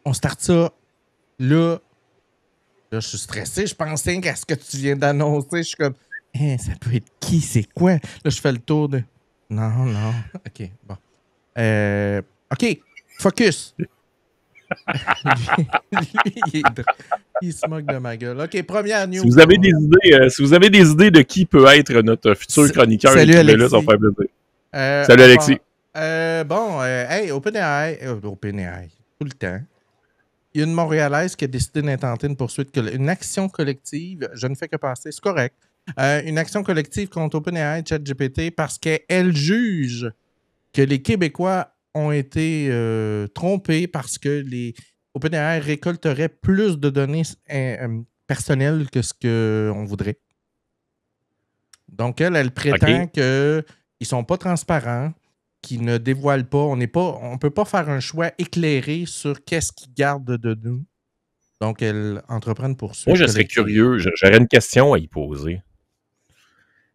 on starte ça. Là, je suis stressé. Je pensais qu'à ce que tu viens d'annoncer. Je suis comme, ça peut être qui? C'est quoi? Là, je fais le tour de... Non. OK, bon. OK, focus. lui, il se moque de ma gueule. OK, première news. Si vous avez des idées de qui peut être notre futur chroniqueur, salut, Alexis. Là, ça va faire plaisir. Salut, Alexis. Hey, OpenAI, tout le temps. Il y a une Montréalaise qui a décidé d'intenter une action collective. Je ne fais que passer, c'est correct. Une action collective contre OpenAI, ChatGPT, parce qu'elle juge que les Québécois ont été trompés parce que les OpenAI récolteraient plus de données personnelles que ce qu'on voudrait. Donc, elle prétend qu'ils ne sont pas transparents, qu'ils ne dévoilent pas. On ne peut pas faire un choix éclairé sur qu'est-ce qu'ils gardent de nous. Donc, elle entreprend une poursuite. Moi, je serais curieux. J'aurais une question à y poser.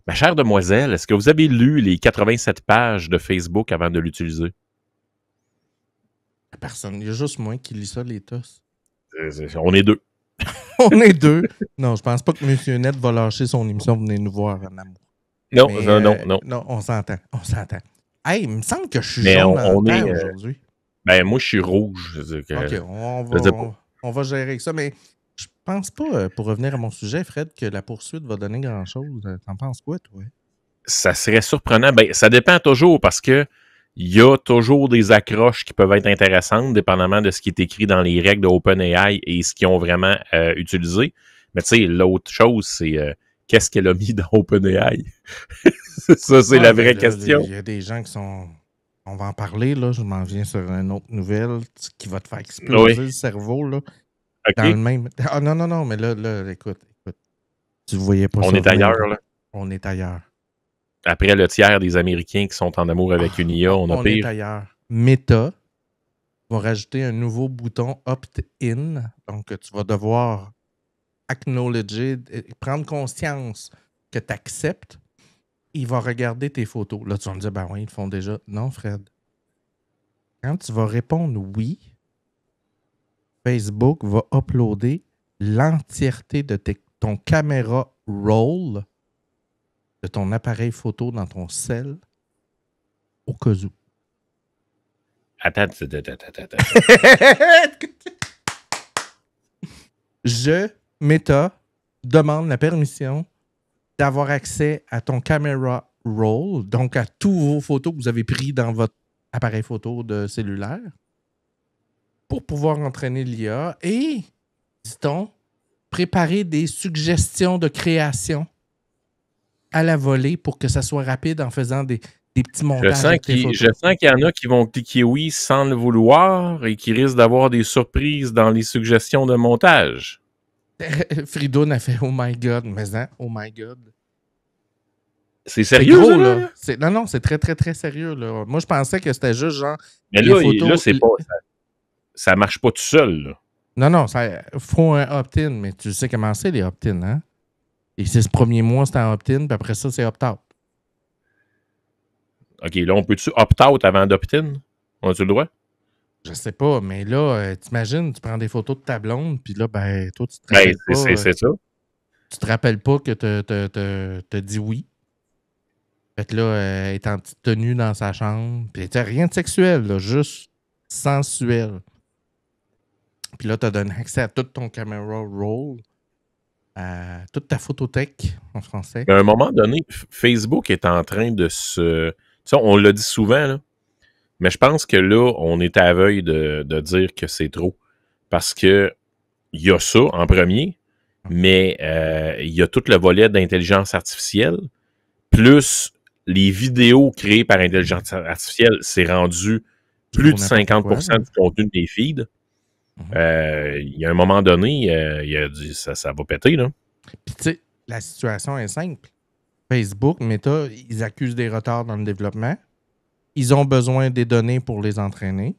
Ma chère demoiselle, est-ce que vous avez lu les 87 pages de Facebook avant de l'utiliser? Personne. Il y a juste moi qui lis ça, les tosses. On est deux. On est deux. Non, je pense pas que M. Net va lâcher son émission Venez nous voir en amour. Non, mais, non. Non, on s'entend. Hey, il me semble que je suis jaune en terre aujourd'hui. Ben, moi, je suis rouge. OK, on va gérer avec ça, mais je pense pas, pour revenir à mon sujet, Fred, que la poursuite va donner grand-chose. T'en penses quoi, toi? Ça serait surprenant. Ben, ça dépend toujours parce que il y a toujours des accroches qui peuvent être intéressantes, dépendamment de ce qui est écrit dans les règles de OpenAI et ce qu'ils ont vraiment utilisé. Mais tu sais, l'autre chose, c'est qu'est-ce qu'elle a mis dans OpenAI? Ça, c'est la vraie question. Il y a des gens qui sont... On va en parler, là. Je m'en viens sur une autre nouvelle qui va te faire exploser le cerveau, là. Okay. Dans le même... Ah non, mais là, écoute. Tu voyais pas ça. On est ailleurs, là. On est ailleurs. Après le tiers des Américains qui sont en amour avec une IA, on a pire. On est ailleurs. Meta va rajouter un nouveau bouton opt-in. Donc, tu vas devoir acknowledger, prendre conscience que tu acceptes. Il va regarder tes photos. Là, tu vas me dire, ben oui, ils le font déjà. Non, Fred. Quand tu vas répondre oui, Facebook va uploader l'entièreté de ton caméra roll de ton appareil photo dans ton cell au cas où. Attends. Meta, demande la permission d'avoir accès à ton camera roll, donc à tous vos photos que vous avez pris dans votre appareil photo de cellulaire, pour pouvoir entraîner l'IA et, dit-on, préparer des suggestions de création à la volée pour que ça soit rapide en faisant des petits montages. Je sens qu'il y en a qui vont cliquer oui sans le vouloir et qui risquent d'avoir des surprises dans les suggestions de montage. Fridoun a fait « Oh my God », mais hein, « Oh my God ». C'est sérieux, gros, là? Non, c'est très, très, très sérieux, là. Moi, je pensais que c'était juste genre... Mais là, c'est pas... Ça marche pas tout seul, là. Non, ça faut un opt-in, mais tu sais comment c'est, les opt-in, hein? Et c'est ce premier mois, c'était un opt-in, puis après ça, c'est opt-out. OK, là, on peut-tu opt-out avant d'opt-in? On a-tu le droit? Je sais pas, mais là, t'imagines, tu prends des photos de ta blonde, puis là, ben, toi, tu te rappelles pas... c'est ça. Tu te rappelles pas que t'as dit oui. Fait que là, elle est en petite tenue dans sa chambre. Puis rien de sexuel, là, juste sensuel. Puis là, t'as donné accès à tout ton camera roll, à toute ta photothèque en français. Mais à un moment donné, Facebook est en train de se... Ça, on l'a dit souvent, là. Mais je pense que là, on est à veille de dire que c'est trop. Parce que il y a ça en premier, mais il y a tout le volet d'intelligence artificielle, plus les vidéos créées par intelligence artificielle, c'est rendu plus de 50% du contenu des feeds. Il y a un moment donné, il a dit ça va péter, là. Puis tu sais, la situation est simple. Facebook, Meta, ils accusent des retards dans le développement. Ils ont besoin des données pour les entraîner.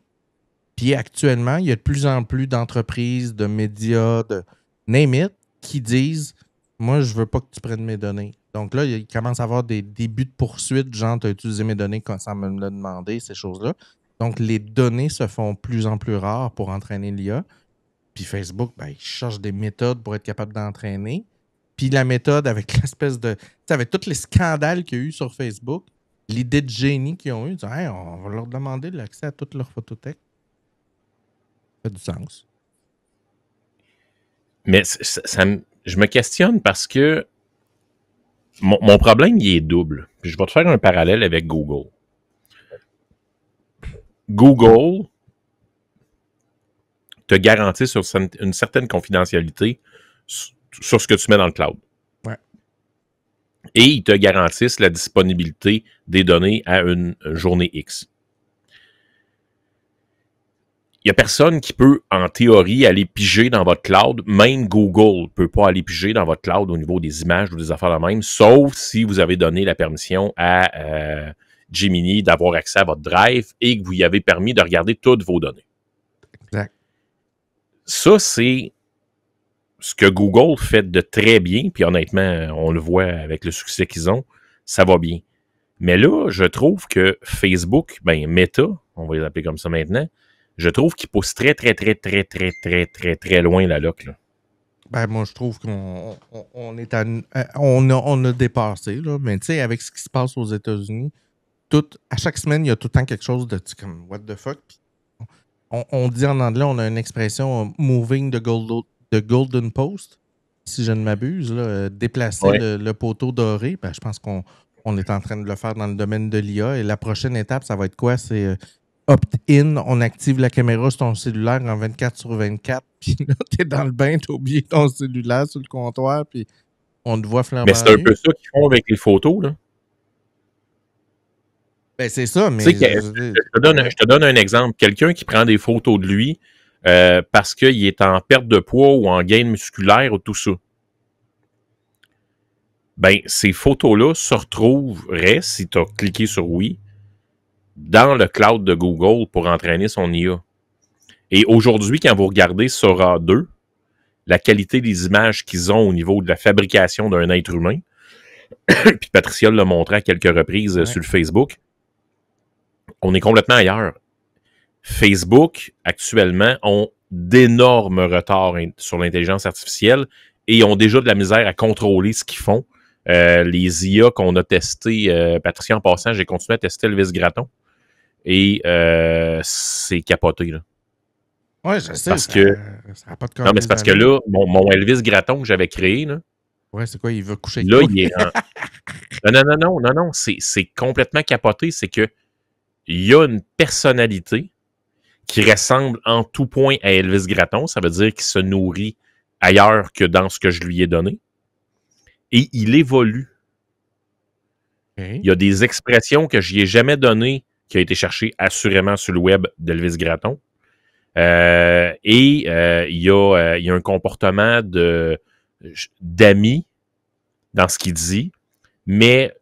Puis actuellement, il y a de plus en plus d'entreprises, de médias, de name it, qui disent « Moi, je veux pas que tu prennes mes données. » Donc là, il commence à avoir des débuts de poursuite, genre « Tu as utilisé mes données sans me le demander », ces choses-là. Donc, les données se font plus en plus rares pour entraîner l'IA. Puis Facebook, ben, il cherche des méthodes pour être capable d'entraîner. Puis la méthode avec l'espèce de... Tu sais, avec tous les scandales qu'il y a eu sur Facebook, l'idée de génie qu'ils ont eu, hey, on va leur demander l'accès à toutes leurs photothèques. Ça fait du sens. Mais je me questionne parce que mon problème, il est double. Puis je vais te faire un parallèle avec Google. Google te garantit sur une certaine confidentialité sur ce que tu mets dans le cloud. Ouais. Et ils te garantissent la disponibilité des données à une journée X. Il n'y a personne qui peut, en théorie, aller piger dans votre cloud. Même Google ne peut pas aller piger dans votre cloud au niveau des images ou des affaires de même, sauf si vous avez donné la permission à Gemini d'avoir accès à votre drive et que vous y avez permis de regarder toutes vos données. Exact. Ça, c'est ce que Google fait de très bien, puis honnêtement, on le voit avec le succès qu'ils ont, ça va bien. Mais là, je trouve que Facebook, ben Meta, on va les appeler comme ça maintenant, je trouve qu'il pousse très loin la loc, là. Ben, moi, je trouve qu'on est on a dépassé, là. Mais tu sais, avec ce qui se passe aux États-Unis, à chaque semaine, il y a tout le temps quelque chose de comme what the fuck. Puis on dit en anglais, on a une expression moving the golden post, si je ne m'abuse, là, déplacer le poteau doré. Ben, je pense qu'on est en train de le faire dans le domaine de l'IA. Et la prochaine étape, ça va être quoi? C'est opt-in, on active la caméra sur ton cellulaire en 24/24, puis là, t'es dans le bain, t'as oublié ton cellulaire sur le comptoir, puis on te voit flamber. Mais c'est un peu ça qu'ils font avec les photos, là. Ben, c'est ça, mais... Je te donne un exemple. Quelqu'un qui prend des photos de lui parce qu'il est en perte de poids ou en gain musculaire ou tout ça. Ben, ces photos-là se retrouveraient, si tu as cliqué sur oui, dans le cloud de Google pour entraîner son IA. Et aujourd'hui, quand vous regardez Sora 2, la qualité des images qu'ils ont au niveau de la fabrication d'un être humain, puis Patricia l'a montré à quelques reprises sur le Facebook, on est complètement ailleurs. Facebook, actuellement, ont d'énormes retards sur l'intelligence artificielle et ont déjà de la misère à contrôler ce qu'ils font. Les IA qu'on a testés, Patricia, en passant, j'ai continué à tester Elvis Gratton. Et c'est capoté, là. Ouais, je sais. Parce que... ça n'a pas de non, mais c'est parce que là, mon Elvis Gratton que j'avais créé, là... Ouais, c'est quoi, il veut coucher avec là, toi? il est non, c'est complètement capoté. C'est que il y a une personnalité qui ressemble en tout point à Elvis Gratton. Ça veut dire qu'il se nourrit ailleurs que dans ce que je lui ai donné. Et il évolue. Okay. Il y a des expressions que je n'y ai jamais données qui ont été cherchées assurément sur le web d'Elvis Gratton. Il y a un comportement d'ami dans ce qu'il dit, mais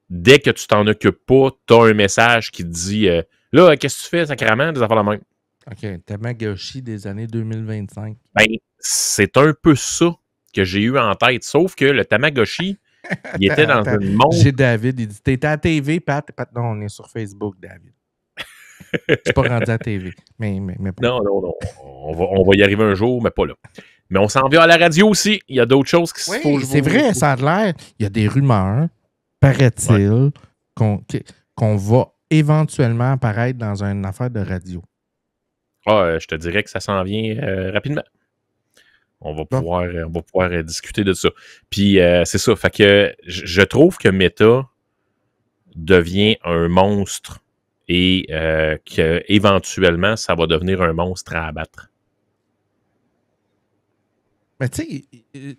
dès que tu t'en occupes pas, tu as un message qui te dit là, qu'est-ce que tu fais, sacrément, des affaires de même. OK, Tamagotchi des années 2025. Ben, c'est un peu ça que j'ai eu en tête, sauf que le Tamagotchi, il était dans un monde... J'ai David, il dit, t'étais à la TV, Pat? Non, on est sur Facebook, David. Je suis pas rendu à la TV. Mais non. On va y arriver un jour, mais pas là. Mais on s'en vient à la radio aussi. Il y a d'autres choses qui se font. C'est vrai, ça a l'air. Il y a des rumeurs, paraît-il, qu'on va éventuellement apparaître dans une affaire de radio. Je te dirais que ça s'en vient rapidement. On va pouvoir discuter de ça. Puis c'est ça. Fait que je trouve que Meta devient un monstre et qu'éventuellement, ça va devenir un monstre à abattre. Mais tu sais,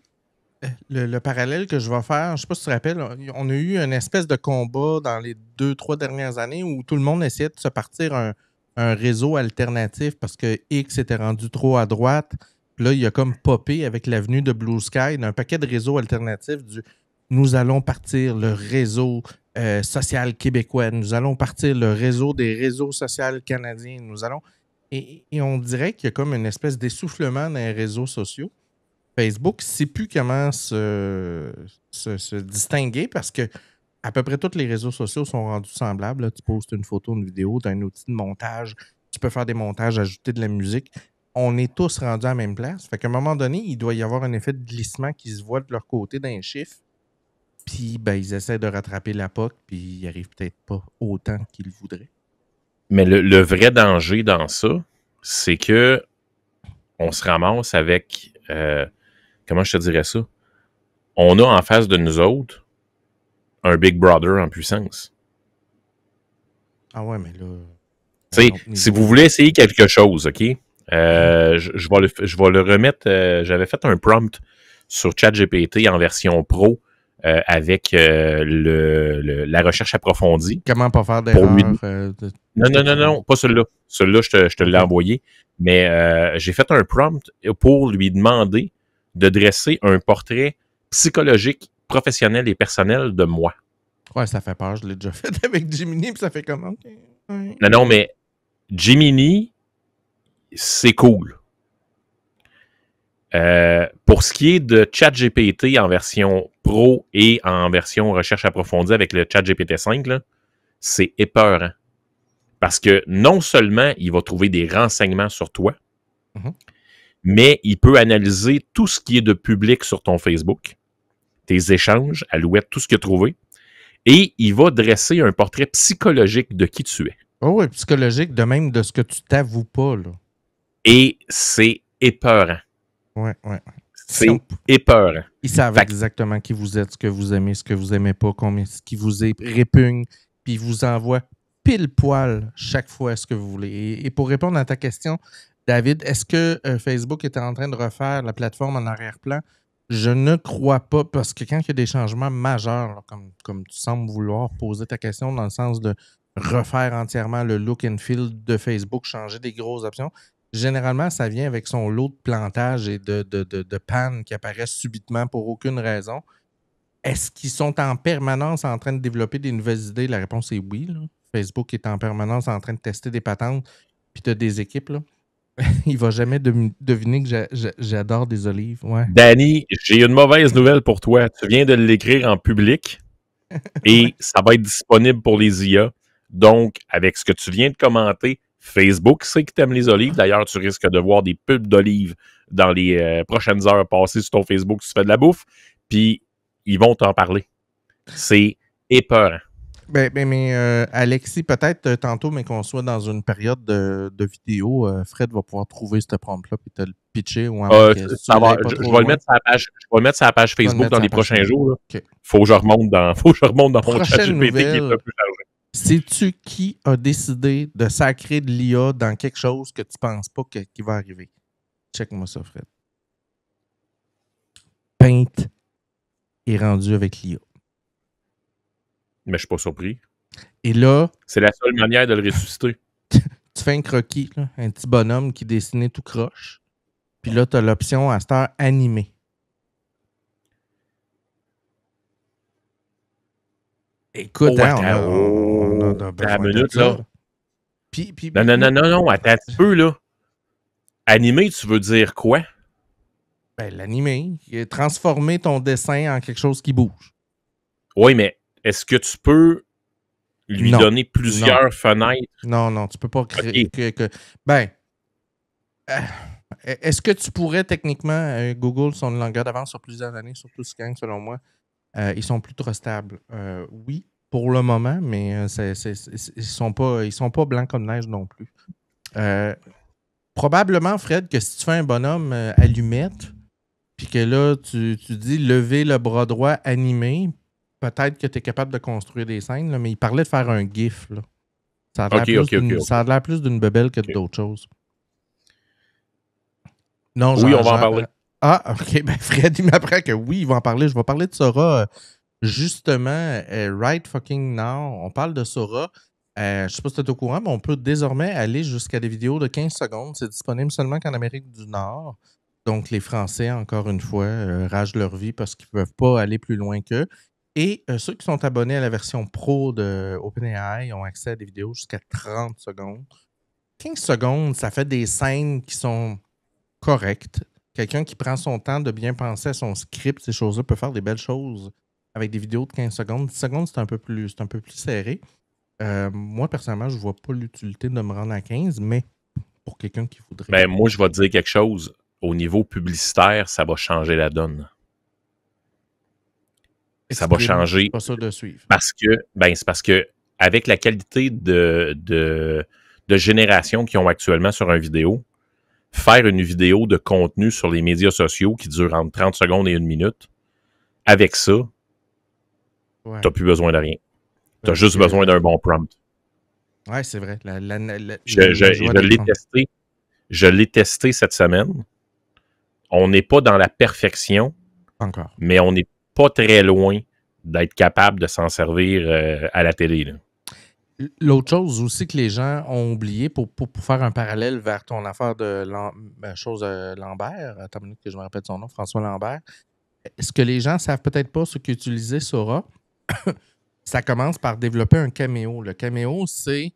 le parallèle que je vais faire, je ne sais pas si tu te rappelles, on a eu une espèce de combat dans les 2-3 dernières années où tout le monde essayait de se partir un réseau alternatif parce que X était rendu trop à droite. Puis là, il a comme popé avec l'avenue de Blue Sky d'un paquet de réseaux alternatifs nous allons partir le réseau social québécois, nous allons partir le réseau des réseaux sociaux canadiens, et on dirait qu'il y a comme une espèce d'essoufflement dans les réseaux sociaux. Facebook ne sait plus comment se distinguer parce que à peu près tous les réseaux sociaux sont rendus semblables. Là. Tu postes une photo, une vidéo, tu as un outil de montage, tu peux faire des montages, ajouter de la musique. On est tous rendus à la même place. Fait qu'à un moment donné, il doit y avoir un effet de glissement qui se voit de leur côté d'un chiffre. Puis, ben, ils essaient de rattraper la POC, puis ils n'y arrivent peut-être pas autant qu'ils voudraient. Mais le vrai danger dans ça, c'est que on se ramasse avec... comment je te dirais ça? On a en face de nous autres un Big Brother en puissance. Ah ouais, mais là... Tu sais, si vous voulez essayer quelque chose, OK? Je vais le remettre... j'avais fait un prompt sur ChatGPT en version pro avec la recherche approfondie. Comment pas faire d'erreur? Non, pas celui-là. Celui-là, je te l'ai envoyé. Mais j'ai fait un prompt pour lui demander de dresser un portrait psychologique, professionnel et personnel de moi. Ouais, ça fait peur. Je l'ai déjà fait avec Gemini, puis ça fait comment? Okay. Ouais. Non, mais Gemini, c'est cool. Pour ce qui est de ChatGPT en version pro et en version recherche approfondie avec le ChatGPT 5, là, c'est épeurant. Parce que non seulement il va trouver des renseignements sur toi, mais il peut analyser tout ce qui est de public sur ton Facebook, tes échanges, Alouette, tout ce qu'il a trouvé, et il va dresser un portrait psychologique de qui tu es. Oh oui, psychologique, de même de ce que tu t'avoues pas, là. Et c'est épeurant. Ouais. C'est épeurant. Ils savent exactement qui vous êtes, ce que vous aimez, ce que vous aimez pas, ce qui vous répugne, puis ils vous envoient pile poil chaque fois ce que vous voulez. Et pour répondre à ta question, David, est-ce que Facebook est en train de refaire la plateforme en arrière-plan? Je ne crois pas, parce que quand il y a des changements majeurs, là, comme tu sembles vouloir poser ta question dans le sens de refaire entièrement le look and feel de Facebook, changer des grosses options, généralement, ça vient avec son lot de plantage et de pannes qui apparaissent subitement pour aucune raison. Est-ce qu'ils sont en permanence en train de développer des nouvelles idées? La réponse est oui. Là. Facebook est en permanence en train de tester des patentes, puis tu as des équipes. Là. Il ne va jamais deviner que j'adore des olives. Ouais. Danny, j'ai une mauvaise nouvelle pour toi. Tu viens de l'écrire en public et ça va être disponible pour les IA. Donc, avec ce que tu viens de commenter, Facebook sait que tu aimes les olives. D'ailleurs, tu risques de voir des pubs d'olives dans les prochaines heures passées sur ton Facebook si tu fais de la bouffe. Puis, ils vont t'en parler. C'est épeurant. Mais Alexis, peut-être tantôt, mais qu'on soit dans une période de vidéo, Fred va pouvoir trouver ce prompt-là et te le pitcher. Ou je vais le mettre sur la page Facebook dans les prochains jours. Okay. Faut que je remonte dans mon chat GPT qui est un peu chargé. Sais-tu qui a décidé de sacrer de l'IA dans quelque chose que tu ne penses pas qu'il va arriver? Check-moi ça, Fred. Paint est rendu avec l'IA. Mais je ne suis pas surpris. Et là... C'est la seule manière de le ressusciter. Tu fais un croquis, là, un petit bonhomme qui dessinait tout croche. Puis là, tu as l'option à cette heure animée. Écoute, on a besoin minute, de ça. Là. Puis, non, attends un petit peu, là. Animé, tu veux dire quoi? Ben, l'animé. Transformer ton dessin en quelque chose qui bouge. Oui, mais est-ce que tu peux lui donner plusieurs fenêtres? Non, tu peux pas créer... Ben, est-ce que tu pourrais techniquement... Google sont une longueur d'avance sur plusieurs années, surtout Scan, selon moi. Ils sont plus trustables. Oui, pour le moment, mais ils sont pas blancs comme neige non plus. Probablement, Fred, que si tu fais un bonhomme allumette, puis que là, tu dis lever le bras droit animé, peut-être que tu es capable de construire des scènes, là, mais il parlait de faire un GIF. Là. Ça a l'air plus d'une bebelle que d'autres choses. Non, oui, on va en parler. Ah, OK. Ben, Fred, il m'apprend que oui, il va en parler. Je vais parler de Sora justement right fucking now. On parle de Sora. Je ne sais pas si tu es au courant, mais on peut désormais aller jusqu'à des vidéos de 15 secondes. C'est disponible seulement qu'en Amérique du Nord. Donc, les Français, encore une fois, ragent leur vie parce qu'ils ne peuvent pas aller plus loin qu'eux. Et ceux qui sont abonnés à la version pro de OpenAI ont accès à des vidéos jusqu'à 30 secondes. 15 secondes, ça fait des scènes qui sont correctes. Quelqu'un qui prend son temps de bien penser à son script, ces choses-là, peut faire des belles choses avec des vidéos de 15 secondes. 10 secondes, c'est un peu plus serré. Moi, personnellement, je ne vois pas l'utilité de me rendre à 15, mais pour quelqu'un qui voudrait... Ben, moi, je vais te dire quelque chose. Au niveau publicitaire, ça va changer la donne. Ça va changer. Pas sûr de suivre. C'est parce que avec la qualité de génération qu'ils ont actuellement sur une vidéo, faire une vidéo de contenu sur les médias sociaux qui dure entre 30 secondes et 1 minute, avec ça, t'as plus besoin de rien. T'as juste besoin d'un bon prompt. Ouais, c'est vrai. Je l'ai testé. Je l'ai testé cette semaine. On n'est pas dans la perfection. Encore. Mais on n'est pas très loin d'être capable de s'en servir à la télé. Là. L'autre chose aussi que les gens ont oublié pour faire un parallèle vers ton affaire de Lambert, attends une minute que je me rappelle son nom, François Lambert. Ce que les gens ne savent peut-être pas, ceux qui utilisaient Sora, ça commence par développer un caméo. Le caméo, c'est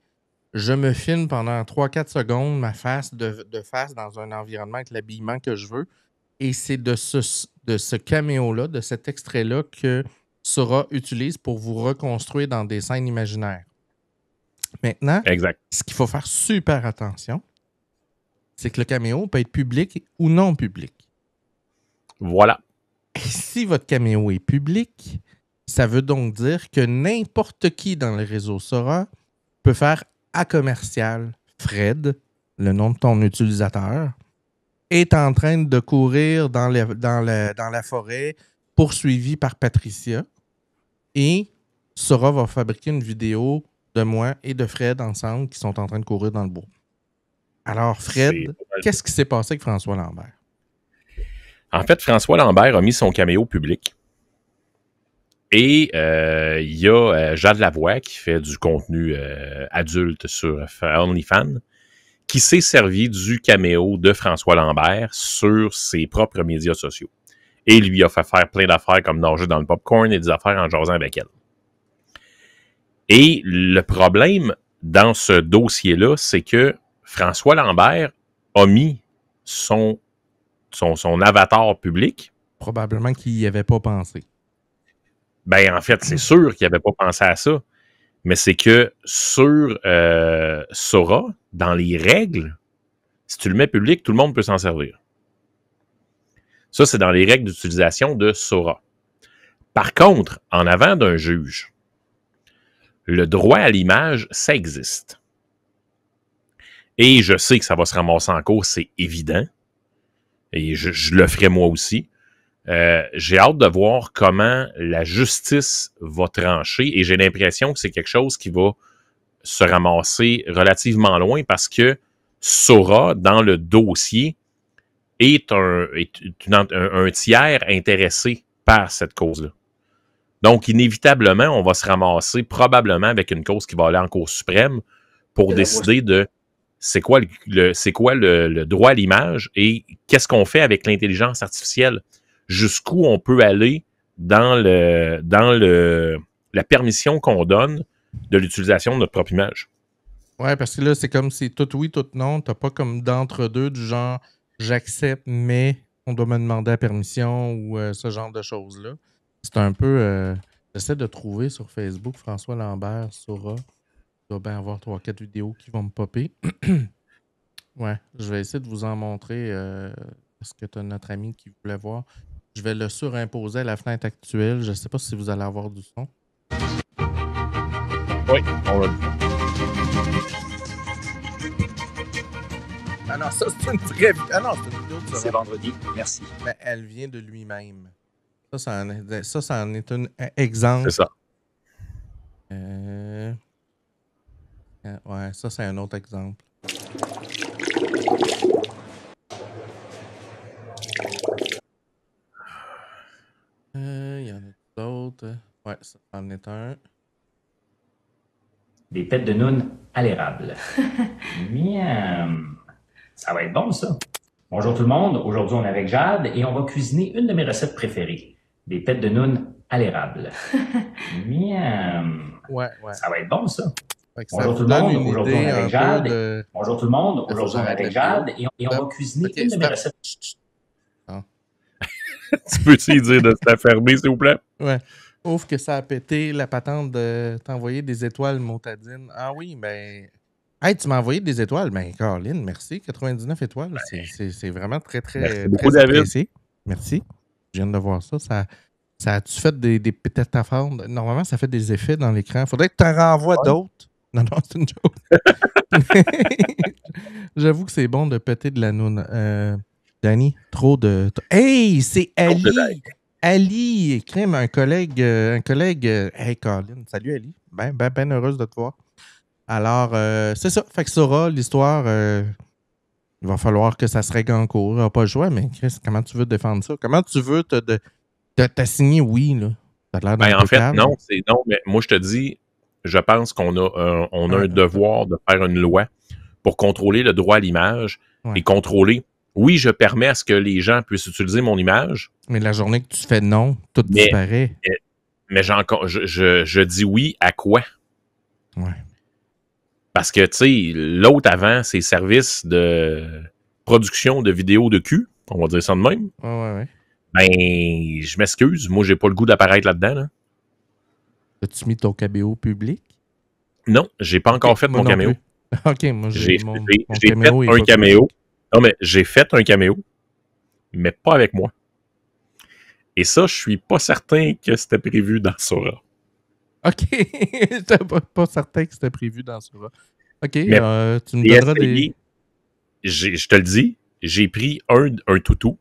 je me filme pendant 3-4 secondes ma face de face dans un environnement avec l'habillement que je veux. Et c'est de ce caméo-là, de cet extrait-là que Sora utilise pour vous reconstruire dans des scènes imaginaires. Maintenant, ce qu'il faut faire super attention, c'est que le caméo peut être public ou non public. Voilà. Et si votre caméo est public, ça veut donc dire que n'importe qui dans le réseau Sora peut faire à commercial Fred, le nom de ton utilisateur, est en train de courir dans la forêt, poursuivi par Patricia. Et Sora va fabriquer une vidéo de moi et de Fred ensemble qui sont en train de courir dans le bois. Alors, Fred, qu'est-ce qui s'est passé avec François Lambert? En fait, François Lambert a mis son caméo public. Et il y a Jade Lavoie qui fait du contenu adulte sur OnlyFans qui s'est servi du caméo de François Lambert sur ses propres médias sociaux. Et lui a fait faire plein d'affaires comme nager dans le popcorn et des affaires en jasant avec elle. Et le problème dans ce dossier-là, c'est que François Lambert a mis son avatar public. Probablement qu'il n'y avait pas pensé. Ben, en fait, c'est sûr qu'il n'avait pas pensé à ça. Mais c'est que sur Sora, dans les règles, si tu le mets public, tout le monde peut s'en servir. Ça, c'est dans les règles d'utilisation de Sora. Par contre, en avant d'un juge, le droit à l'image, ça existe. Et je sais que ça va se ramasser en cours, c'est évident. Et je le ferai moi aussi. J'ai hâte de voir comment la justice va trancher et j'ai l'impression que c'est quelque chose qui va se ramasser relativement loin parce que Sora, dans le dossier, est un tiers intéressé par cette cause-là. Donc, inévitablement, on va se ramasser probablement avec une cause qui va aller en Cour suprême pour décider de c'est quoi le droit à l'image et qu'est-ce qu'on fait avec l'intelligence artificielle. Jusqu'où on peut aller dans la permission qu'on donne de l'utilisation de notre propre image. Ouais, parce que là, c'est comme c'est tout oui, tout non. T'as pas comme d'entre-deux du genre j'accepte, mais on doit me demander la permission ou ce genre de choses-là. C'est un peu... j'essaie de trouver sur Facebook François Lambert, Sora. Il doit bien avoir 3-4 vidéos qui vont me popper. Ouais, je vais essayer de vous en montrer parce que tu as notre ami qui voulait voir. Je vais le surimposer à la fenêtre actuelle. Je ne sais pas si vous allez avoir du son. Oui, on va. Ah non, ça c'est une vraie vidéo. Ah non, c'est une vidéo de Sora. C'est vendredi, merci. Mais elle vient de lui-même. Ça en est un exemple. C'est ça. Ouais, ça c'est un autre exemple. Il y en a d'autres. Ouais, ça en est un. Des pêtes de nounes à l'érable. Miam! Ça va être bon, ça. Bonjour tout le monde. Aujourd'hui, on est avec Jade et on va cuisiner une de mes recettes préférées. Des pêtes de nounes à l'érable. Miam! Ouais. Ça va être bon, ça. Bonjour tout le monde. Aujourd'hui, on est avec Jade. Bonjour tout le monde. Aujourd'hui, on est avec Jade et on va cuisiner une de mes recettes. Tu peux-tu dire de se la fermer, s'il vous plaît? Ouais. Ouf que ça a pété la patente de t'envoyer des étoiles, Montadine. Ah oui, ben... Hey, tu m'as envoyé des étoiles. Ben, Caroline, merci. 99 étoiles, c'est vraiment très, Merci très, beaucoup, très David. apprécié. Merci. Je viens de voir ça. Ça a-tu fait des pétettes à fendre? Normalement, ça fait des effets dans l'écran. Faudrait que tu en renvoies d'autres. Non, c'est une joke. J'avoue que c'est bon de péter de la noune. Danny, trop de... Hey, c'est Ali! Ali, crème, un collègue. Hey, Colin, salut Ali. Ben heureuse de te voir. Alors, c'est ça. Fait que Sora, l'histoire, il va falloir que ça se règle en cours. Il n'y a pas le choix, mais Chris, comment tu veux défendre ça? Comment tu veux t'assigner oui, là? Ça a l'air d'un En fait, calme. non, mais moi, je te dis, je pense qu'on a, un devoir de faire une loi pour contrôler le droit à l'image et contrôler. Oui, je permets à ce que les gens puissent utiliser mon image. Mais la journée que tu fais non, tout disparaît. Mais je dis oui à quoi? Ouais. Parce que, tu sais, l'autre avant, c'est services de production de vidéos de cul, on va dire ça de même. Ouais. Ben, je m'excuse, moi, j'ai pas le goût d'apparaître là-dedans. Là. As-tu mis ton caméo public? Non, j'ai pas encore fait mon caméo. OK, moi, j'ai fait un caméo. Non, mais j'ai fait un caméo, mais pas avec moi. Et ça, je suis pas certain que c'était prévu dans Sora. OK. J'étais pas certain que c'était prévu dans Sora. OK, mais tu me donneras des... Je te le dis, j'ai pris un toutou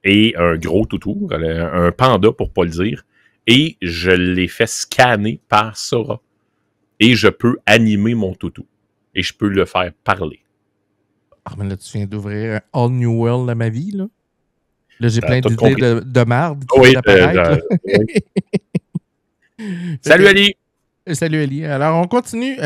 et un gros toutou, un panda pour pas le dire, et je l'ai fait scanner par Sora. Et je peux animer mon toutou. Et je peux le faire parler. Ah, mais là, tu viens d'ouvrir un All New World à ma vie, là. Là, j'ai plein d'idées de marde qui viennent apparaître. Salut, Ali! Salut, Ali. Alors, on continue.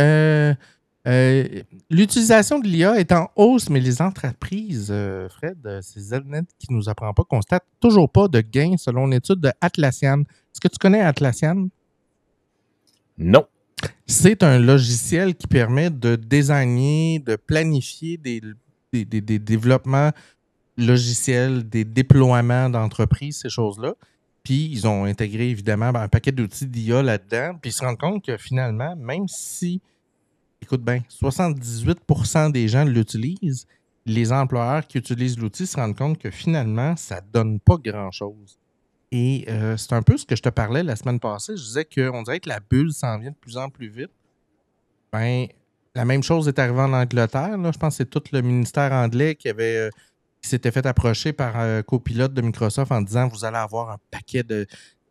L'utilisation de l'IA est en hausse, mais les entreprises, Fred, c'est Zelnet qui ne nous apprend pas, constatent toujours pas de gains selon une étude de Atlassian. Est-ce que tu connais Atlassian? Non. C'est un logiciel qui permet de designer, de planifier des développements logiciels, des déploiements d'entreprises, ces choses-là. Puis, ils ont intégré, évidemment, un paquet d'outils d'IA là-dedans. Puis, ils se rendent compte que finalement, même si, écoute bien, 78% des gens l'utilisent, les employeurs qui utilisent l'outil se rendent compte que finalement, ça ne donne pas grand-chose. Et c'est un peu ce que je te parlais la semaine passée. Je disais qu'on dirait que la bulle s'en vient de plus en plus vite. Ben, la même chose est arrivée en Angleterre. Là. Je pense que c'est tout le ministère anglais qui s'était fait approcher par un copilote de Microsoft en disant « Vous allez avoir un paquet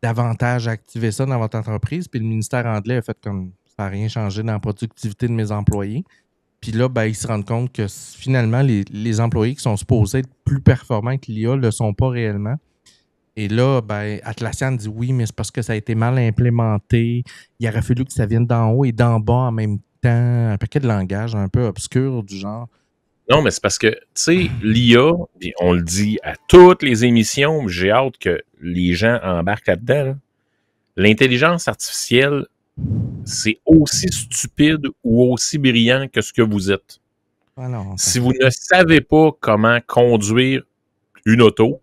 d'avantages à activer ça dans votre entreprise. » Puis le ministère anglais a fait comme « Ça n'a rien changé dans la productivité de mes employés. » Puis là, ben, ils se rendent compte que finalement, les employés qui sont supposés être plus performants que l'IA ne le sont pas réellement. Et là, ben, Atlassian dit oui, mais c'est parce que ça a été mal implémenté. Il aurait fallu que ça vienne d'en haut et d'en bas en même temps. Un paquet de langage un peu obscur du genre. Non, mais c'est parce que, tu sais, l'IA, on le dit à toutes les émissions, j'ai hâte que les gens embarquent là-dedans. Là. L'intelligence artificielle, c'est aussi stupide ou aussi brillant que ce que vous êtes. Alors, si vous ne savez pas comment conduire une auto,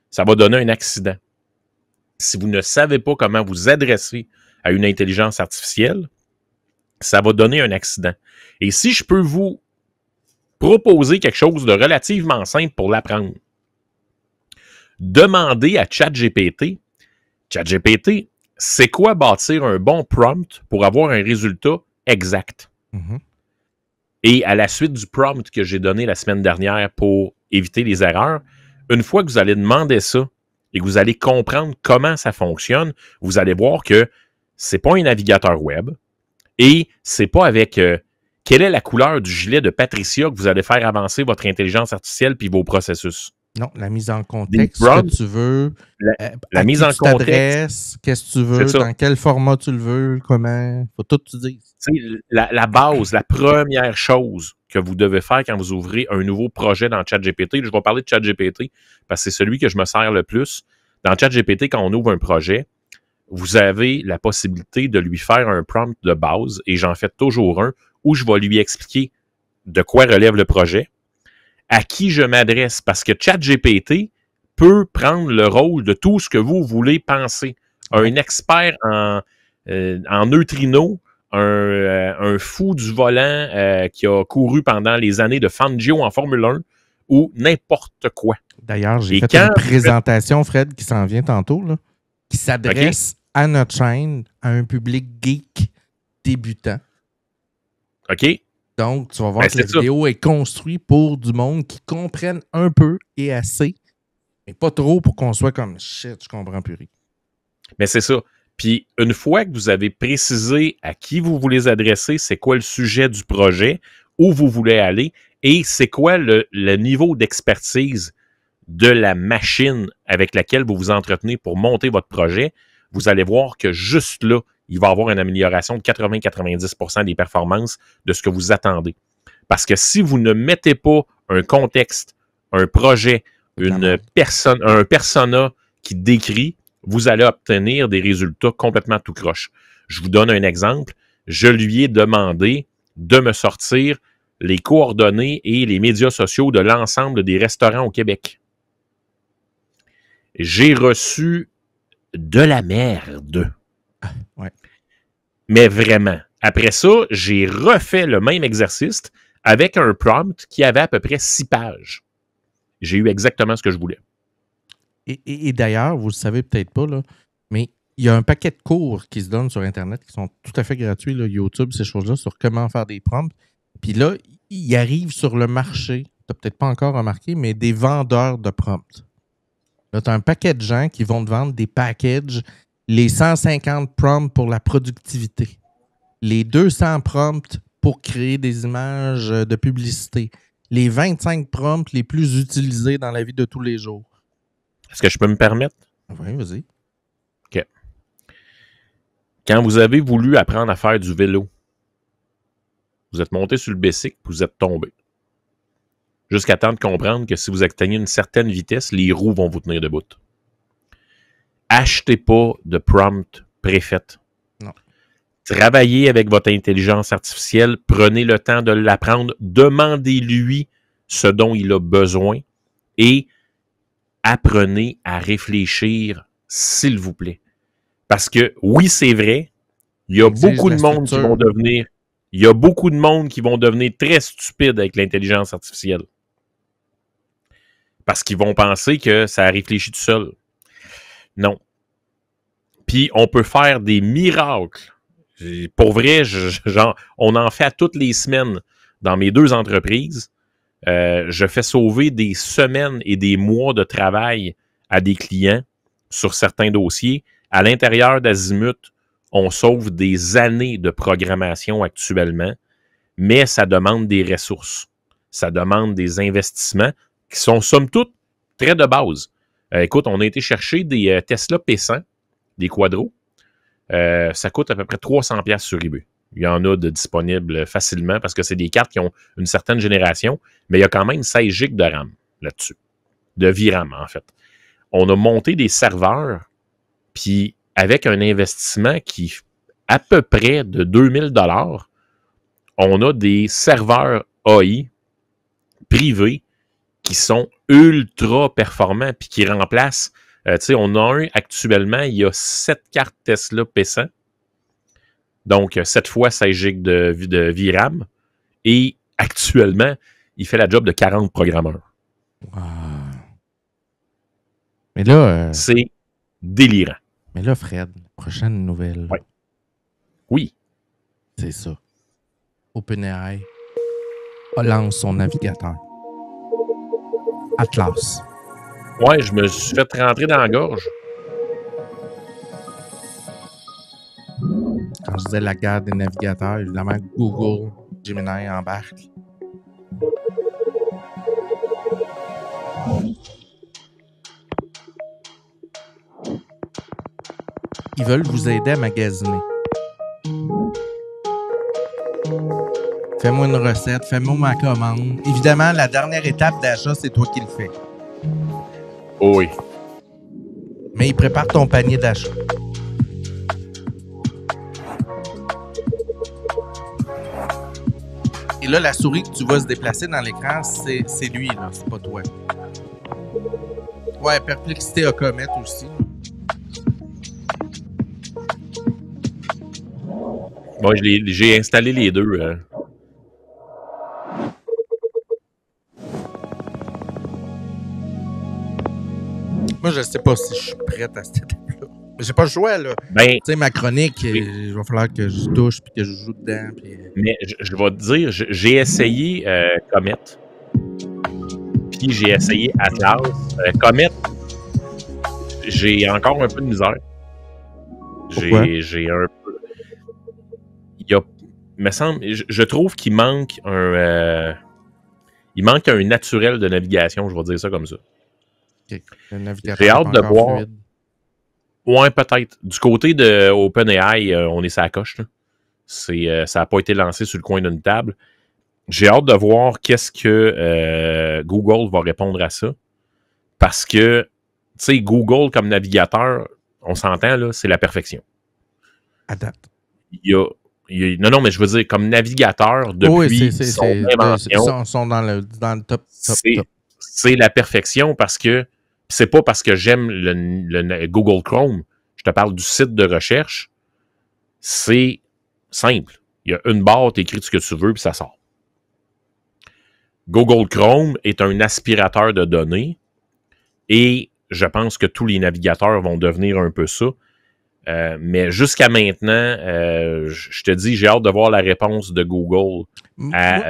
ça va donner un accident. Si vous ne savez pas comment vous adresser à une intelligence artificielle, ça va donner un accident. Et si je peux vous proposer quelque chose de relativement simple pour l'apprendre, demandez à ChatGPT, c'est quoi bâtir un bon prompt pour avoir un résultat exact? Mm-hmm. Et à la suite du prompt que j'ai donné la semaine dernière pour éviter les erreurs, une fois que vous allez demander ça et que vous allez comprendre comment ça fonctionne, vous allez voir que c'est pas un navigateur web et c'est pas avec quelle est la couleur du gilet de Patricia que vous allez faire avancer votre intelligence artificielle puis vos processus. Non, la mise en contexte, ce que tu veux, la mise en contexte, qu'est-ce que tu veux, dans quel format tu le veux, comment, faut tout que tu dises. La base, la première chose que vous devez faire quand vous ouvrez un nouveau projet dans ChatGPT, je vais parler de ChatGPT parce que c'est celui que je me sers le plus. Dans ChatGPT, quand on ouvre un projet, vous avez la possibilité de lui faire un prompt de base et j'en fais toujours un où je vais lui expliquer de quoi relève le projet, à qui je m'adresse, parce que ChatGPT peut prendre le rôle de tout ce que vous voulez penser. Un expert en neutrinos, un fou du volant qui a couru pendant les années de Fangio en Formule 1 ou n'importe quoi. D'ailleurs, j'ai fait une présentation, Fred, qui s'en vient tantôt, là, qui s'adresse à notre chaîne, à un public geek débutant. OK. Donc, tu vas voir que la vidéo est construite pour du monde qui comprenne un peu et assez, mais pas trop pour qu'on soit comme « shit, je comprends plus rien ». Mais c'est ça. Puis, une fois que vous avez précisé à qui vous voulez adresser, c'est quoi le sujet du projet, où vous voulez aller, et c'est quoi le niveau d'expertise de la machine avec laquelle vous vous entretenez pour monter votre projet, vous allez voir que juste là, il va y avoir une amélioration de 80-90% des performances de ce que vous attendez. Parce que si vous ne mettez pas un contexte, un projet, un persona qui décrit, vous allez obtenir des résultats complètement tout croche. Je vous donne un exemple. Je lui ai demandé de me sortir les coordonnées et les médias sociaux de l'ensemble des restaurants au Québec. J'ai reçu de la merde. Ouais. Mais vraiment. Après ça, j'ai refait le même exercice avec un prompt qui avait à peu près 6 pages. J'ai eu exactement ce que je voulais. Et d'ailleurs, vous ne le savez peut-être pas, là, mais il y a un paquet de cours qui se donnent sur Internet qui sont tout à fait gratuits, là, YouTube, ces choses-là, sur comment faire des prompts. Puis là, il arrive sur le marché, tu n'as peut-être pas encore remarqué, mais des vendeurs de prompts. Là, tu as un paquet de gens qui vont te vendre des packages, les 150 prompts pour la productivité, les 200 prompts pour créer des images de publicité, les 25 prompts les plus utilisés dans la vie de tous les jours. Est-ce que je peux me permettre? Oui, vas-y. OK. Quand vous avez voulu apprendre à faire du vélo, vous êtes monté sur le bicycle, vous êtes tombé. Jusqu'à temps de comprendre que si vous atteignez une certaine vitesse, les roues vont vous tenir debout. Achetez pas de prompt préfait. Non. Travaillez avec votre intelligence artificielle, prenez le temps de l'apprendre, demandez-lui ce dont il a besoin et apprenez à réfléchir, s'il vous plaît. Parce que, oui, c'est vrai, il y a beaucoup de monde qui vont devenir... Il y a beaucoup de monde qui vont devenir très stupides avec l'intelligence artificielle. Parce qu'ils vont penser que ça réfléchit tout seul. Non. Puis, on peut faire des miracles. Pour vrai, on en fait à toutes les semaines dans mes 2 entreprises. Je fais sauver des semaines et des mois de travail à des clients sur certains dossiers. À l'intérieur d'Azimut, on sauve des années de programmation actuellement, mais ça demande des ressources. Ça demande des investissements qui sont, somme toute, très de base. Écoute, on a été chercher des Tesla P100, des Quadros. Ça coûte à peu près 300$ sur eBay. Il y en a de disponibles facilement parce que c'est des cartes qui ont une certaine génération, mais il y a quand même 16 GB de RAM là-dessus. De VRAM, en fait. On a monté des serveurs, puis avec un investissement qui, à peu près de 2000$, on a des serveurs AI privés qui sont ultra performants puis qui remplacent. Tu sais, on a un actuellement, il y a 7 cartes Tesla P100. Donc, 7 fois 16 GB de VRAM. Et actuellement, il fait la job de 40 programmeurs. Wow. Mais là... C'est délirant. Mais là, Fred, prochaine nouvelle. Ouais. Oui. C'est ça. OpenAI lance son navigateur. Atlas. Ouais, je me suis fait rentrer dans la gorge. Quand je disais la guerre des navigateurs, évidemment, Google, Gemini embarque. Ils veulent vous aider à magasiner. Fais-moi une recette, fais-moi ma commande. Évidemment, la dernière étape d'achat, c'est toi qui le fais. Oh oui. Mais il prépare ton panier d'achat. Et là, la souris que tu vas se déplacer dans l'écran, c'est lui, là, c'est pas toi. Ouais, Perplexité à Comet aussi. Bon, j'ai installé les deux. Moi, je sais pas si je suis prête à cette étape-là. J'ai pas le choix, là. Ben, tu sais, ma chronique, il va falloir que je touche puis que je joue dedans. Puis... Mais je vais te dire, j'ai essayé Comet. Puis j'ai essayé Atlas. Comet, j'ai encore un peu de misère. J'ai un peu... me semble, je trouve qu'il manque un naturel de navigation, je vais dire ça comme ça. Okay. J'ai hâte de voir. Fluide. Ouais, peut-être. Du côté de OpenAI, on est sur la coche. Là. Ça n'a pas été lancé sur le coin d'une table. J'ai hâte de voir qu'est-ce que Google va répondre à ça. Parce que, tu sais, Google comme navigateur, on s'entend, là, c'est la perfection. Adapte. Non, mais je veux dire, comme navigateur, depuis son invention... Ils sont dans le top. C'est la perfection parce que c'est pas parce que j'aime le Google Chrome. Je te parle du site de recherche. C'est simple. Il y a une barre, tu écris ce que tu veux, puis ça sort. Google Chrome est un aspirateur de données et je pense que tous les navigateurs vont devenir un peu ça. Mais jusqu'à maintenant, je te dis, j'ai hâte de voir la réponse de Google à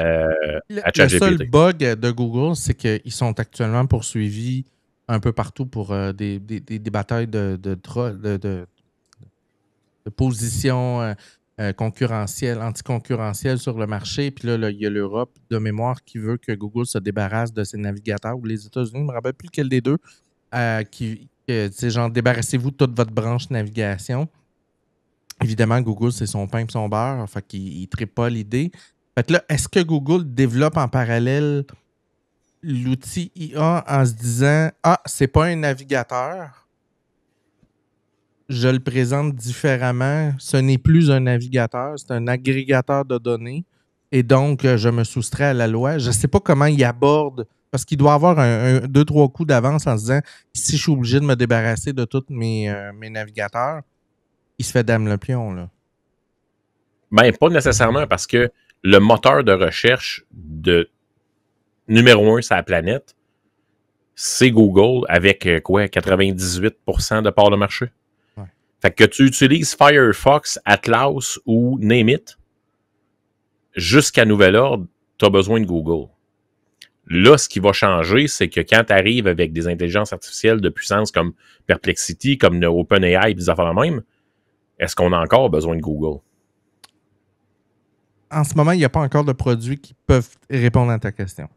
ChatGPT. Le seul bug de Google, c'est qu'ils sont actuellement poursuivis un peu partout pour des batailles de positions concurrentielles, anticoncurrentielles sur le marché. Puis là, il y a l'Europe de mémoire qui veut que Google se débarrasse de ses navigateurs, ou les États-Unis, je ne me rappelle plus lequel des deux, c'est genre, débarrassez-vous de toute votre branche navigation. Évidemment, Google, c'est son pain et son beurre. Fait qu'il ne trippe pas l'idée. Fait que là, est-ce que Google développe en parallèle l'outil IA en se disant « Ah, c'est pas un navigateur. Je le présente différemment. Ce n'est plus un navigateur. C'est un agrégateur de données. Et donc, je me soustrais à la loi. » Je ne sais pas comment il aborde... Parce qu'il doit avoir 2-3 coups d'avance en se disant « Si je suis obligé de me débarrasser de tous mes navigateurs, il se fait dame le pion. » là. Ben, pas nécessairement, parce que le moteur de recherche de numéro 1 sur la planète, c'est Google avec 98% de part de marché. Ouais. Fait que tu utilises Firefox, Atlas ou Name It, jusqu'à nouvel ordre, tu as besoin de Google. Là, ce qui va changer, c'est que quand tu arrives avec des intelligences artificielles de puissance comme Perplexity, comme OpenAI et des affaires de même, est-ce qu'on a encore besoin de Google? En ce moment, il n'y a pas encore de produits qui peuvent répondre à ta question.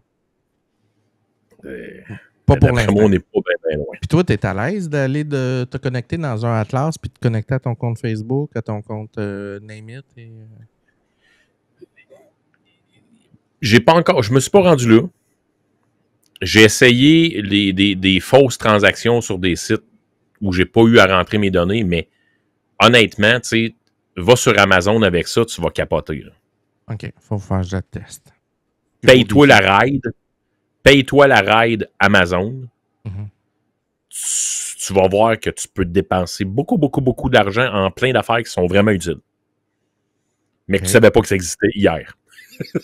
Pas pour l'instant. Moi, on n'est pas bien loin. Puis toi, tu es à l'aise d'aller de te connecter dans un Atlas puis de te connecter à ton compte Facebook, à ton compte Name It et... J'ai pas encore... Je me suis pas rendu là. J'ai essayé des fausses transactions sur des sites où j'ai pas eu à rentrer mes données, mais honnêtement, tu sais, va sur Amazon avec ça, tu vas capoter. Là. OK, faut faire je teste. Paye-toi la ride Amazon. Mm-hmm. Tu vas voir que tu peux dépenser beaucoup d'argent en plein d'affaires qui sont vraiment utiles. Mais que tu savais pas que ça existait hier.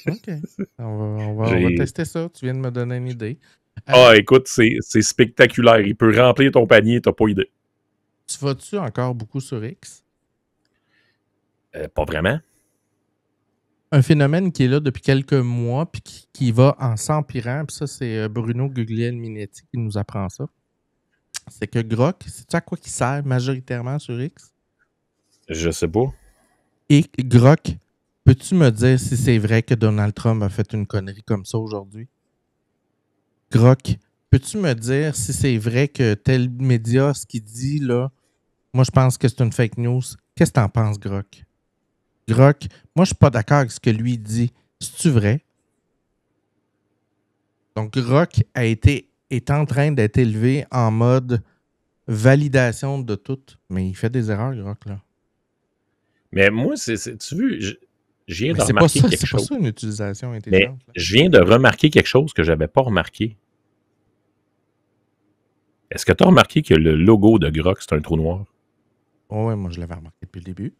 OK. On va tester ça. Tu viens de me donner une idée. Écoute, c'est spectaculaire. Il peut remplir ton panier, t'as pas idée. Tu vas-tu encore beaucoup sur X? Pas vraiment. Un phénomène qui est là depuis quelques mois puis qui va en s'empirant. Puis ça, c'est Bruno Guglielminetti qui nous apprend ça. C'est que Grok, sais-tu à quoi il sert majoritairement sur X? Je sais pas. Et Grok, peux-tu me dire si c'est vrai que Donald Trump a fait une connerie comme ça aujourd'hui? Grok, peux-tu me dire si c'est vrai que tel média, ce qu'il dit là, moi je pense que c'est une fake news. Qu'est-ce que t'en penses, Grok? Grok, moi je suis pas d'accord avec ce que lui dit. C'est-tu vrai? Donc Grok est en train d'être élevé en mode validation de tout. Mais il fait des erreurs, Grok, là. Mais moi, tu veux, je viens de remarquer quelque chose. C'est pas ça une utilisation intelligente. Mais je viens de remarquer quelque chose que j'avais pas remarqué. Est-ce que tu as remarqué que le logo de Grok, c'est un trou noir? Oh, ouais, moi, je l'avais remarqué depuis le début.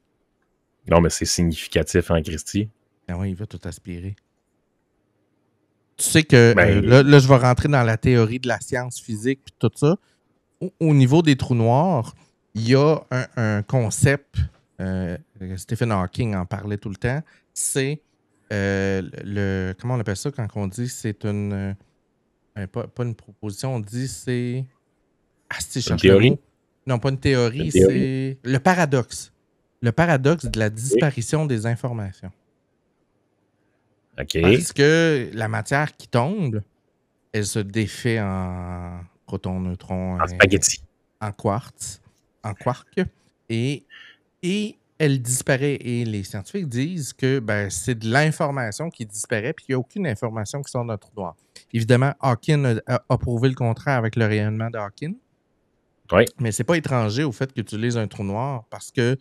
Non, mais c'est significatif en Christie. Ah ouais, il va tout aspirer. Tu sais que Ben, là, je vais rentrer dans la théorie de la science physique et tout ça. Au niveau des trous noirs, il y a un concept, Stephen Hawking en parlait tout le temps, c'est comment on appelle ça quand on dit c'est pas une proposition, on dit c'est... Ah, si, je une cherche le théorie? mot. Non, pas une théorie, Une théorie. c'est le paradoxe. Le paradoxe de la disparition des informations. OK. Parce que la matière qui tombe, elle se défait en protons, neutrons, En spaghetti. en quark, et elle disparaît. Et les scientifiques disent que c'est de l'information qui disparaît, puis il n'y a aucune information qui sort d'un trou noir. Évidemment, Hawking a prouvé le contraire avec le rayonnement de Hawking. Oui. Mais c'est pas étranger au fait qu'il utilise un trou noir parce que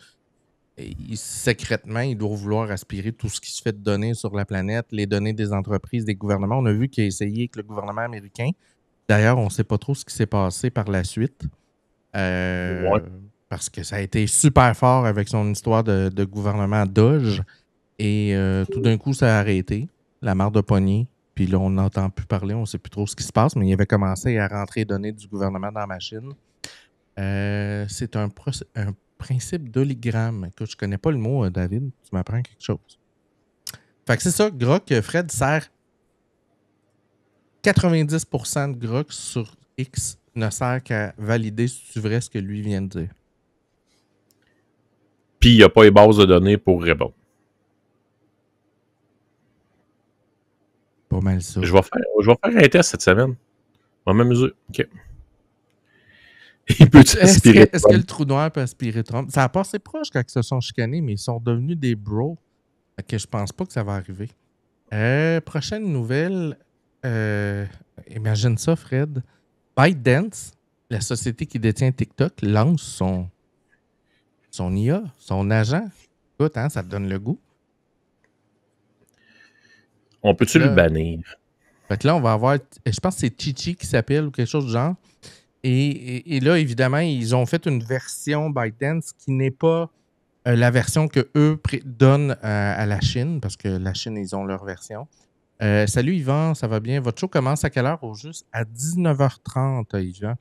secrètement, il doit vouloir aspirer tout ce qui se fait de données sur la planète, les données des entreprises, des gouvernements. On a vu qu'il a essayé avec le gouvernement américain. D'ailleurs, on ne sait pas trop ce qui s'est passé par la suite. Parce que ça a été super fort avec son histoire de gouvernement Doge. Et tout d'un coup, ça a arrêté. La marre de poignée. Puis là, on n'entend plus parler. On ne sait plus trop ce qui se passe. Mais il avait commencé à rentrer les données du gouvernement dans la machine. C'est un principe d'hologramme. Écoute, je connais pas le mot, David. Tu m'apprends quelque chose. Fait que c'est ça. Grok, Fred sert 90% de Grok sur X ne sert qu'à valider si c'est vrai ce que lui vient de dire. Puis il n'y a pas les bases de données pour répondre. Pas mal ça. Je vais faire un test cette semaine. On va m'amuser. OK. Il peut aspirer. Est-ce que le trou noir peut aspirer Trump? Ça a passé proche quand ils se sont chicanés, mais ils sont devenus des bros. Fait que je pense pas que ça va arriver. Prochaine nouvelle. Imagine ça, Fred. ByteDance, la société qui détient TikTok, lance son IA, son agent. Écoute, hein, ça te donne le goût. On peut-tu le bannir? Fait que là, on va avoir, je pense que c'est Chichi qui s'appelle ou quelque chose du genre. Et là, évidemment, ils ont fait une version ByteDance qui n'est pas la version qu'eux donnent à la Chine, parce que la Chine, ils ont leur version. Salut Yvan, ça va bien? Votre show commence à quelle heure au juste? À 19h30, Yvan.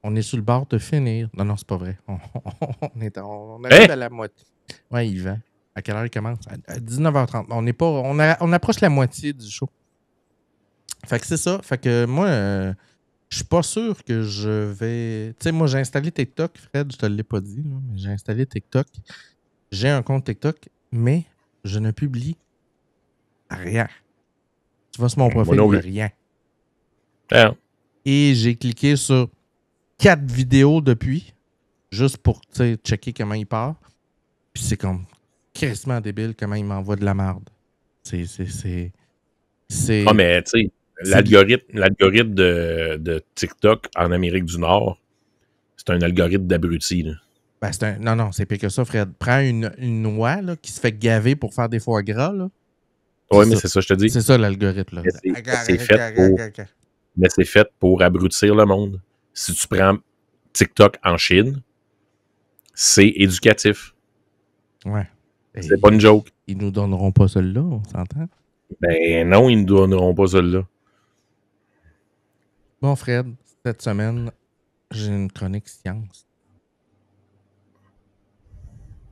On est sur le bord de finir. Non, c'est pas vrai. On arrive à la moitié. Ouais, Yvan. À quelle heure il commence? À 19h30. On approche la moitié du show. Fait que c'est ça. Fait que moi, je suis pas sûr que je vais... Tu sais, moi, j'ai installé TikTok. Fred, je te l'ai pas dit, là, mais j'ai installé TikTok. J'ai un compte TikTok, mais je ne publie rien. Tu vas sur mon profil, il n'y a rien. Ah. Et j'ai cliqué sur 4 vidéos depuis, juste pour checker comment il part. Puis c'est comme quasiment débile comment il m'envoie de la merde. C'est... Ah, mais tu sais, l'algorithme de TikTok en Amérique du Nord, c'est un algorithme d'abruti. Non, c'est pire que ça, Fred. Prends une noix là, qui se fait gaver pour faire des foie gras. Oui, mais c'est ça, je te dis. C'est ça l'algorithme. Mais c'est fait pour abrutir le monde. Si tu prends TikTok en Chine, c'est éducatif. Ouais. C'est pas une joke. Ils nous donneront pas celle-là, on s'entend? Ben non, ils ne nous donneront pas celle-là. Bon, Fred, cette semaine, j'ai une chronique science.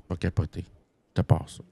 Pas capoter. Je te passe ça.